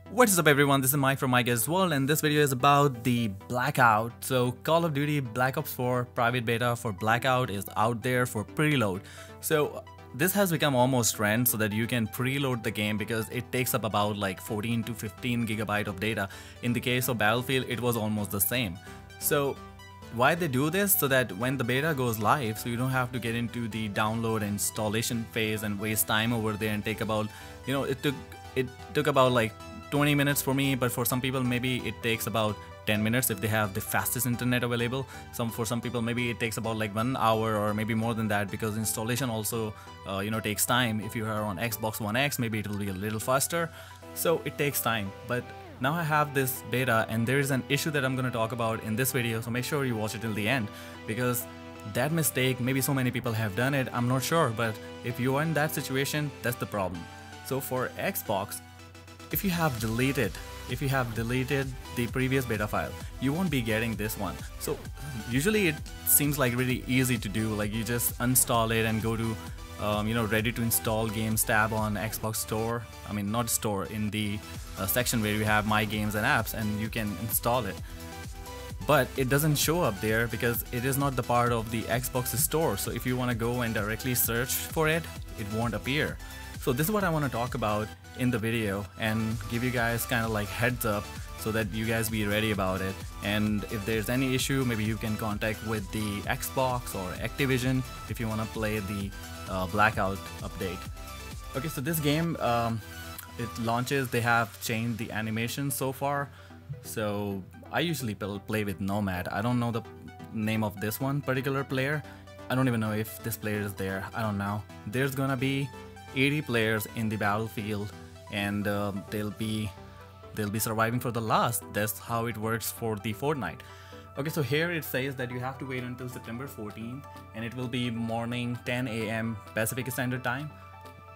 What is up everyone, this is Mike from Mike as well, and this video is about the Blackout. So Call of Duty Black Ops 4 Private Beta for Blackout is out there for preload. So this has become almost trend so that you can preload the game because it takes up about like 14 to 15 gigabyte of data. In the case of Battlefield, it was almost the same. So why they do this? So that when the beta goes live, so you don't have to get into the download and installation phase and waste time over there and take about, it took about like 20 minutes for me, but for some people maybe it takes about 10 minutes if they have the fastest internet available. For some people maybe it takes about like 1 hour or maybe more than that, because installation also takes time. If you are on Xbox One X, maybe it will be a little faster, so it takes time. But now I have this beta and there is an issue that I'm going to talk about in this video, so make sure you watch it till the end, because that mistake, maybe so many people have done it, I'm not sure, but if you are in that situation, that's the problem. So for Xbox, if you have deleted the previous beta file, you won't be getting this one. So usually it seems like really easy to do, like you just install it and go to ready to install games tab on Xbox Store. I mean, not store, in the section where you have my games and apps, and you can install it. But it doesn't show up there because it is not the part of the Xbox Store. So if you want to go and directly search for it, it won't appear. So this is what I want to talk about in the video and give you guys kind of like heads up so that you guys be ready about it. And if there's any issue, maybe you can contact with the Xbox or Activision if you want to play the Blackout update. Okay, so this game, it launches, they have changed the animation so far. So I usually play with Nomad. I don't know the name of this one particular player. I don't even know if this player is there. I don't know. There's gonna be 80 players in the battlefield, and they'll be surviving for the last. That's how it works for the Fortnite. Okay, so here it says that you have to wait until September 14th, and it will be morning 10 a.m. Pacific Standard Time.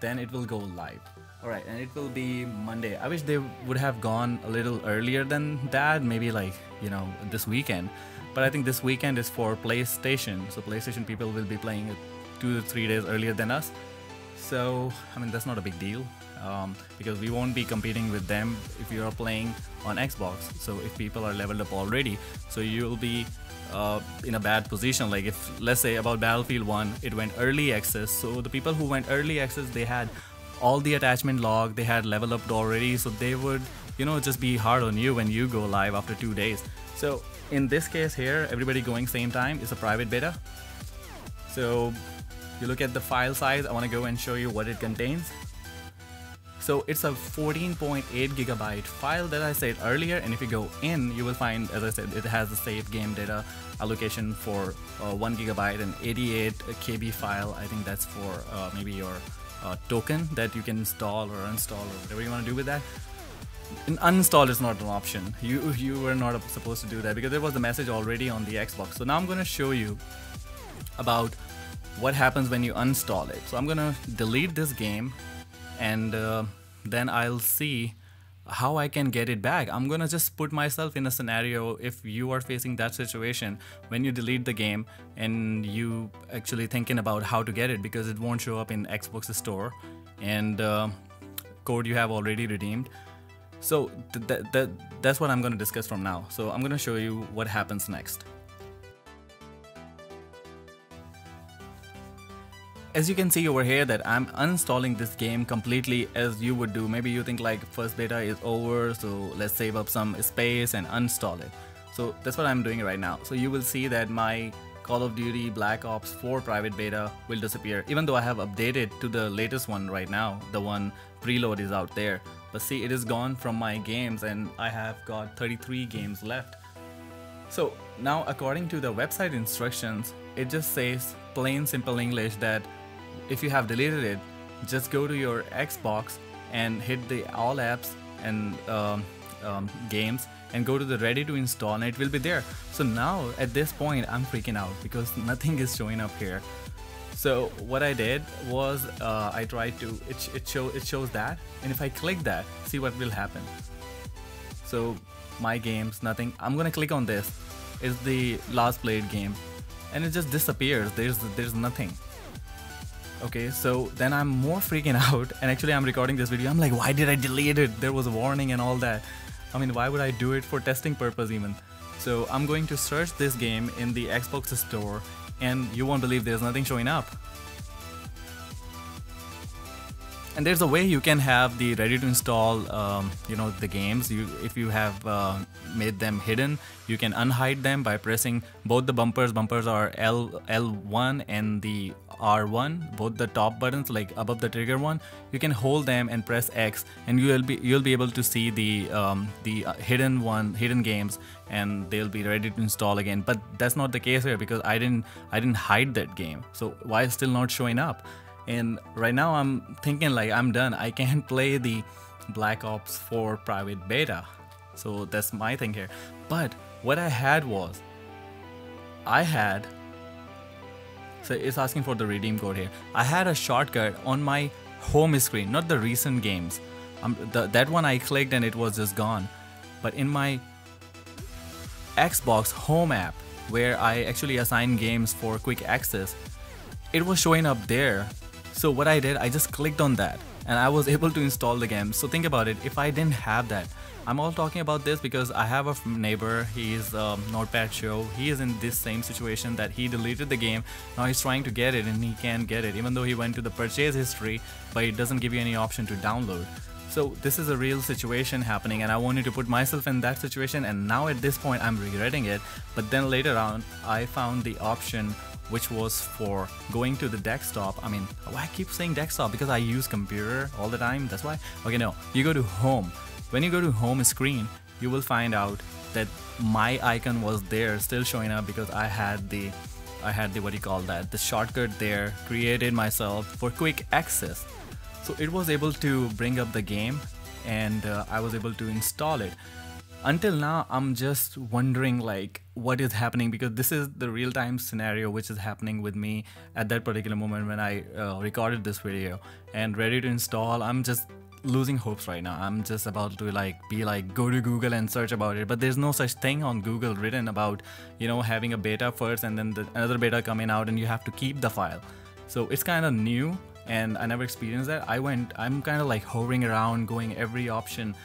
Then it will go live. Alright, and it will be Monday. I wish they would have gone a little earlier than that, maybe like, this weekend. But I think this weekend is for PlayStation, so PlayStation people will be playing it 2 to 3 days earlier than us. So, I mean, that's not a big deal, because we won't be competing with them if you are playing on Xbox. So if people are leveled up already, so you'll be in a bad position. Like if, let's say about Battlefield 1, it went early access. So the people who went early access, they had all the attachment log, they had level up already. So they would, just be hard on you when you go live after 2 days. So in this case here, everybody going same time. It's a private beta. So you look at the file size, I want to go and show you what it contains. So it's a 14.8 gigabyte file that I said earlier, and if you go in, you will find, as I said, it has the safe game data allocation for 1 gigabyte and 88 KB file. I think that's for maybe your token that you can install or uninstall or whatever you want to do with that. And uninstall is not an option. You were not supposed to do that because there was a message already on the Xbox. So now I'm going to show you about what happens when you uninstall it. So I'm gonna delete this game, and then I'll see how I can get it back. I'm gonna just put myself in a scenario if you are facing that situation when you delete the game and you actually thinking about how to get it, because it won't show up in Xbox Store and code you have already redeemed. So that's what I'm gonna discuss from now. So I'm gonna show you what happens next. As you can see over here that I'm uninstalling this game completely as you would do. Maybe you think like first beta is over, so let's save up some space and uninstall it. So that's what I'm doing right now. So you will see that my Call of Duty Black Ops 4 private beta will disappear, even though I have updated to the latest one right now. The one Preload is out there, but see, it is gone from my games and I have got 33 games left. So now according to the website instructions, it just says plain simple English that if you have deleted it, just go to your Xbox and hit the all apps and games and go to the ready to install, and it will be there. So now at this point I'm freaking out because nothing is showing up here. So what I did was I tried to, it shows that, and if I click that, see what will happen. So my games, nothing. I'm gonna click on this, is the last played game, and it just disappears. There's nothing. Okay, so then I'm more freaking out, and actually I'm recording this video. I'm like, why did I delete it? There was a warning and all that. I mean, why would I do it for testing purpose even? So I'm going to search this game in the Xbox store, and you won't believe there's nothing showing up. And there's a way you can have the ready to install, the games. If you have made them hidden, you can unhide them by pressing both the bumpers. Bumpers are L1 and the R1, both the top buttons, like above the trigger one. You can hold them and press X, and you'll be able to see the hidden games, and they'll be ready to install again. But that's not the case here because I didn't hide that game. So why is still not showing up? And right now I'm thinking like I'm done. I can't play the Black Ops 4 private beta. So that's my thing here. But what I had was, so it's asking for the redeem code here. I had a shortcut on my home screen, not the recent games. That one I clicked and it was just gone. But in my Xbox home app, where I actually assign games for quick access, it was showing up there. So what I did, I just clicked on that and I was able to install the game. So think about it, if I didn't have that, I'm all talking about this because I have a neighbor, he's Notepad Show. He is in this same situation that he deleted the game. Now he's trying to get it and he can't get it, even though he went to the purchase history, but it doesn't give you any option to download. So this is a real situation happening, and I wanted to put myself in that situation, and now at this point I'm regretting it. But then later on I found the option which was for going to the desktop. I mean, why I keep saying desktop? Because I use computer all the time, that's why. Okay, no, you go to home. When you go to home screen, you will find out that my icon was there, still showing up, because I had the what do you call that, the shortcut there created myself for quick access. So it was able to bring up the game, and I was able to install it. Until now I'm just wondering like what is happening, because this is the real-time scenario which is happening with me at that particular moment when I recorded this video and ready to install. I'm just losing hopes right now. I'm just about to go to Google and search about it, but there's no such thing on Google written about having a beta first and then another beta coming out and you have to keep the file. So it's kind of new and I never experienced that. I'm kind of like hovering around, going every option,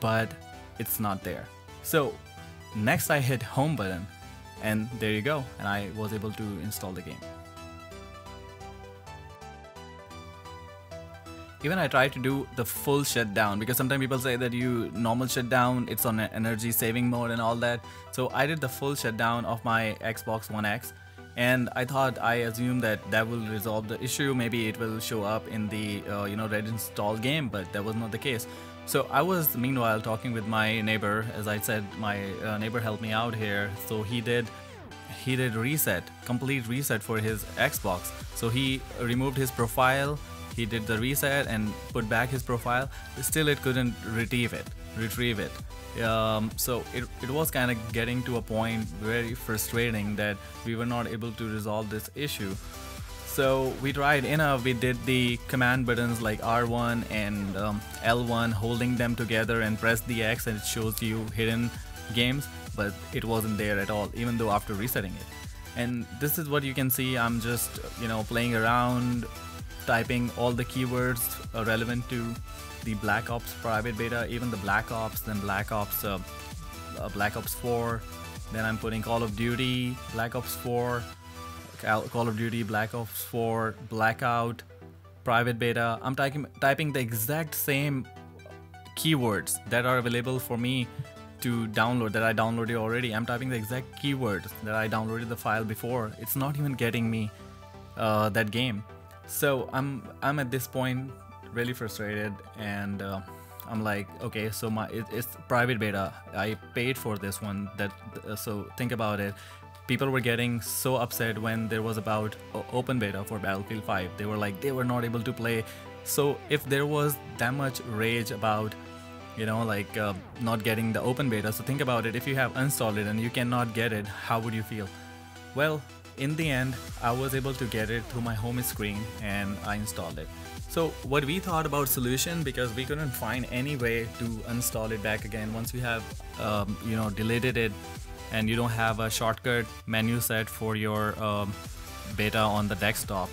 but it's not there. So next I hit home button and there you go, and I was able to install the game. Even I tried to do the full shutdown, because sometimes people say that normal shutdown, it's on energy saving mode and all that. So I did the full shutdown of my Xbox One X, and I assumed that will resolve the issue. Maybe it will show up in the ready install game, but that was not the case. So I was meanwhile talking with my neighbor. As I said, my neighbor helped me out here. So he did complete reset for his Xbox. So he removed his profile, he did the reset and put back his profile. Still it couldn't retrieve it. So it was kind of getting to a point very frustrating that we were not able to resolve this issue. So we tried we did the command buttons like R1 and L1, holding them together and press the X and it shows you hidden games, but it wasn't there at all, even though after resetting it. And this is what you can see. I'm just playing around, typing all the keywords relevant to the Black Ops private beta, even the Black Ops, then Black Ops 4, then I'm putting Call of Duty, Black Ops 4, Call of Duty, Black Ops 4, Blackout, private beta. I'm typing the exact same keywords that are available for me to download, that I downloaded already. I'm typing the exact keywords that I downloaded the file before. It's not even getting me that game. So I'm at this point really frustrated, and I'm like, okay, so it's private beta. I paid for this one. So think about it. People were getting so upset when there was about open beta for Battlefield 5. They were like, they were not able to play. So if there was that much rage about not getting the open beta, so think about it. If you have installed it and you cannot get it, how would you feel? Well, in the end, I was able to get it through my home screen and I installed it. So what we thought about solution, because we couldn't find any way to install it back again once we have deleted it, and you don't have a shortcut menu set for your beta on the desktop.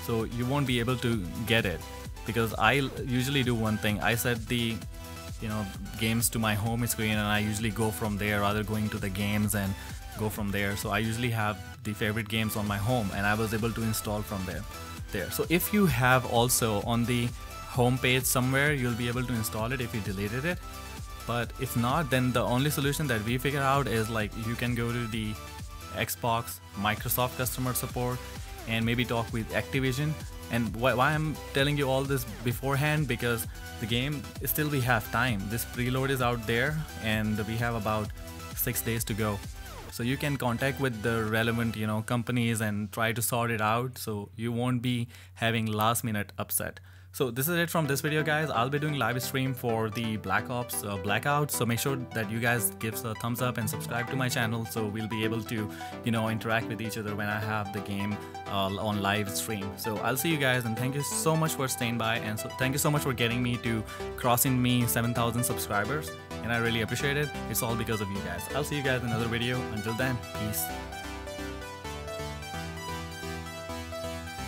so you won't be able to get it, because I usually do one thing. I set the games to my home screen, and I usually go from there rather going to the games and go from there. So I usually have the favorite games on my home, and I was able to install from there. So if you have also on the home page somewhere, you'll be able to install it if you deleted it. But if not, then the only solution that we figured out is like you can go to the Xbox Microsoft customer support and maybe talk with Activision. And why I'm telling you all this beforehand, because the game still, we have time. This preload is out there and we have about 6 days to go. So you can contact with the relevant companies and try to sort it out, so you won't be having last minute upset. So this is it from this video, guys. I'll be doing live stream for the Black Ops Blackout, so make sure that you guys give a thumbs up and subscribe to my channel, so we'll be able to interact with each other when I have the game on live stream. So I'll see you guys, and thank you so much for staying by, and so thank you so much for getting me to crossing 7,000 subscribers, and I really appreciate it. It's all because of you guys. I'll see you guys in another video. Until then, peace.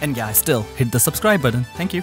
And guys, still hit the subscribe button. Thank you.